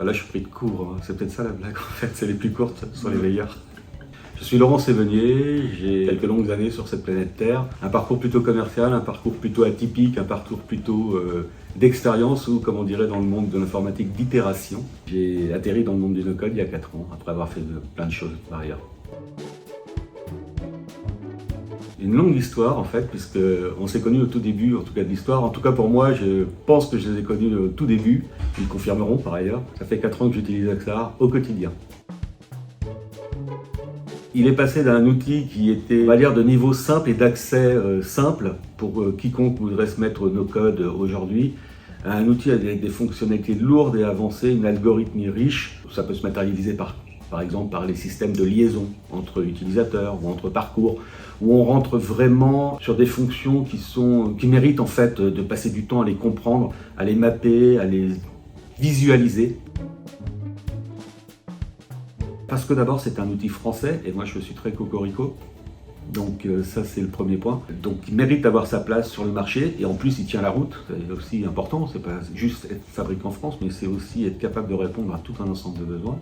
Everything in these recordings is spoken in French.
Là, je suis pris de court, hein. C'est peut-être ça la blague en fait, c'est les plus courtes sont les meilleures. Je suis Laurent Sévenier, j'ai quelques longues années sur cette planète Terre, un parcours plutôt commercial, un parcours plutôt atypique, un parcours plutôt d'expérience ou, comme on dirait dans le monde de l'informatique, d'itération. J'ai atterri dans le monde du no-code il y a 4 ans, après avoir fait plein de choses par ailleurs. Une longue histoire en fait, puisqu'on s'est connus au tout début, en tout cas de l'histoire. En tout cas pour moi, je pense que je les ai connus au tout début, ils confirmeront par ailleurs. Ça fait 4 ans que j'utilise Axar au quotidien. Il est passé d'un outil qui était, on va dire, de niveau simple et d'accès simple pour quiconque voudrait se mettre no code aujourd'hui, à un outil avec des fonctionnalités lourdes et avancées, une algorithmie riche. Ça peut se matérialiser par exemple par les systèmes de liaison entre utilisateurs ou entre parcours, où on rentre vraiment sur des fonctions qui méritent en fait de passer du temps à les comprendre, à les mapper, à les visualiser. Parce que d'abord c'est un outil français et moi je suis très cocorico, donc ça c'est le premier point. Donc il mérite d'avoir sa place sur le marché et en plus il tient la route, c'est aussi important, c'est pas juste être fabriqué en France mais c'est aussi être capable de répondre à tout un ensemble de besoins.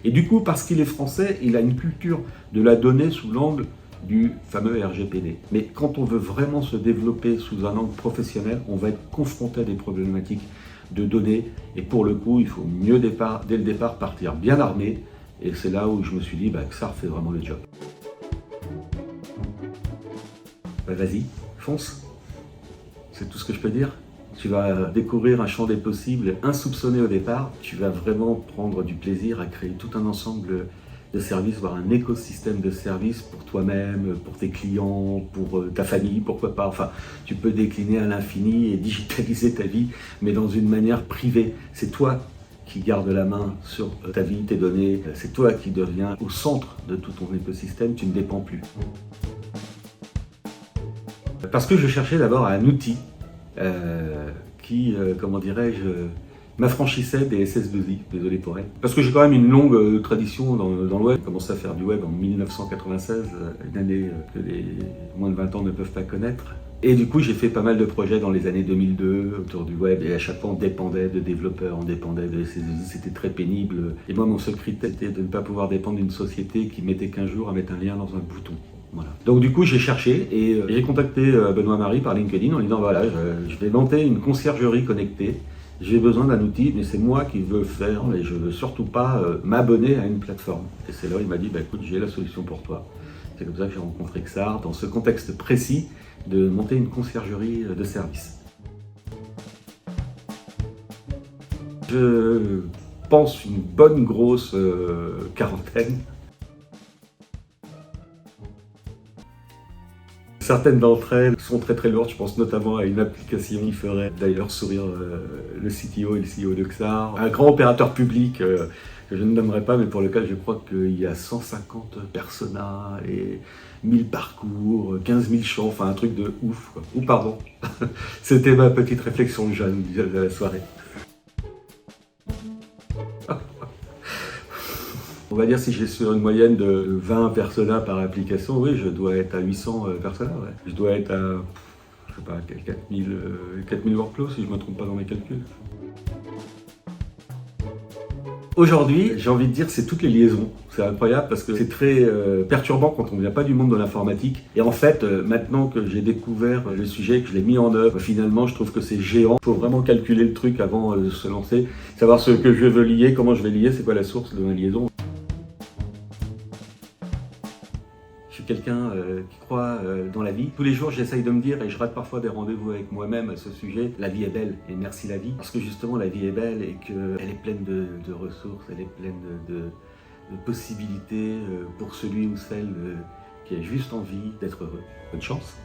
Et du coup parce qu'il est français, il a une culture de la donnée sous l'angle du fameux RGPD. Mais quand on veut vraiment se développer sous un angle professionnel, on va être confronté à des problématiques de données et pour le coup il faut mieux dès le départ partir bien armé. Et c'est là où je me suis dit que ça refait vraiment le job. Vas-y, fonce. C'est tout ce que je peux dire. Tu vas découvrir un champ des possibles insoupçonné au départ. Tu vas vraiment prendre du plaisir à créer tout un ensemble de services, voire un écosystème de services pour toi-même, pour tes clients, pour ta famille, pourquoi pas. Enfin, tu peux décliner à l'infini et digitaliser ta vie, mais dans une manière privée. C'est toi qui garde la main sur ta vie, tes données, c'est toi qui deviens au centre de tout ton écosystème, tu ne dépends plus. Parce que je cherchais d'abord un outil qui, comment dirais-je, m'affranchissait des SS2I, désolé pour elle. Parce que j'ai quand même une longue tradition dans le web. J'ai commencé à faire du web en 1996, une année que les moins de 20 ans ne peuvent pas connaître. Et du coup, j'ai fait pas mal de projets dans les années 2002 autour du web et à chaque fois on dépendait de développeurs, on dépendait de SS2I, c'était très pénible. Et moi, mon seul critère était de ne pas pouvoir dépendre d'une société qui mettait 15 jours à mettre un lien dans un bouton. Voilà. Donc du coup, j'ai cherché et j'ai contacté Benoît Marie par LinkedIn en lui disant voilà, je vais monter une conciergerie connectée. J'ai besoin d'un outil, mais c'est moi qui veux faire et je veux surtout pas m'abonner à une plateforme. Et c'est là où il m'a dit écoute, j'ai la solution pour toi. C'est comme ça que j'ai rencontré Xar dans ce contexte précis de monter une conciergerie de service. Je pense une bonne grosse quarantaine. Certaines d'entre elles sont très très lourdes, je pense notamment à une application qui ferait d'ailleurs sourire le CTO et le CEO de Xar. Un grand opérateur public que je ne nommerai pas, mais pour lequel je crois qu'il y a 150 personas et 1000 parcours, 15 000 champs, enfin un truc de ouf, quoi. Ou pardon, c'était ma petite réflexion de jeune de la soirée. On va dire si j'ai sur une moyenne de 20 personas par application, oui, je dois être à 800 personas. Ouais. Je dois être à, je sais pas, 4000 workflows si je ne me trompe pas dans mes calculs. Aujourd'hui, j'ai envie de dire, c'est toutes les liaisons. C'est incroyable parce que c'est très perturbant quand on ne vient pas du monde de l'informatique. Et en fait, maintenant que j'ai découvert le sujet, que je l'ai mis en œuvre, finalement, je trouve que c'est géant. Il faut vraiment calculer le truc avant de se lancer, savoir ce que je veux lier, comment je vais lier, c'est quoi la source de ma liaison. Je suis quelqu'un qui croit dans la vie. Tous les jours, j'essaye de me dire, et je rate parfois des rendez-vous avec moi-même à ce sujet, la vie est belle, et merci la vie. Parce que justement, la vie est belle et qu'elle est pleine de ressources, elle est pleine de possibilités pour celui ou celle qui a juste envie d'être heureux. Bonne chance.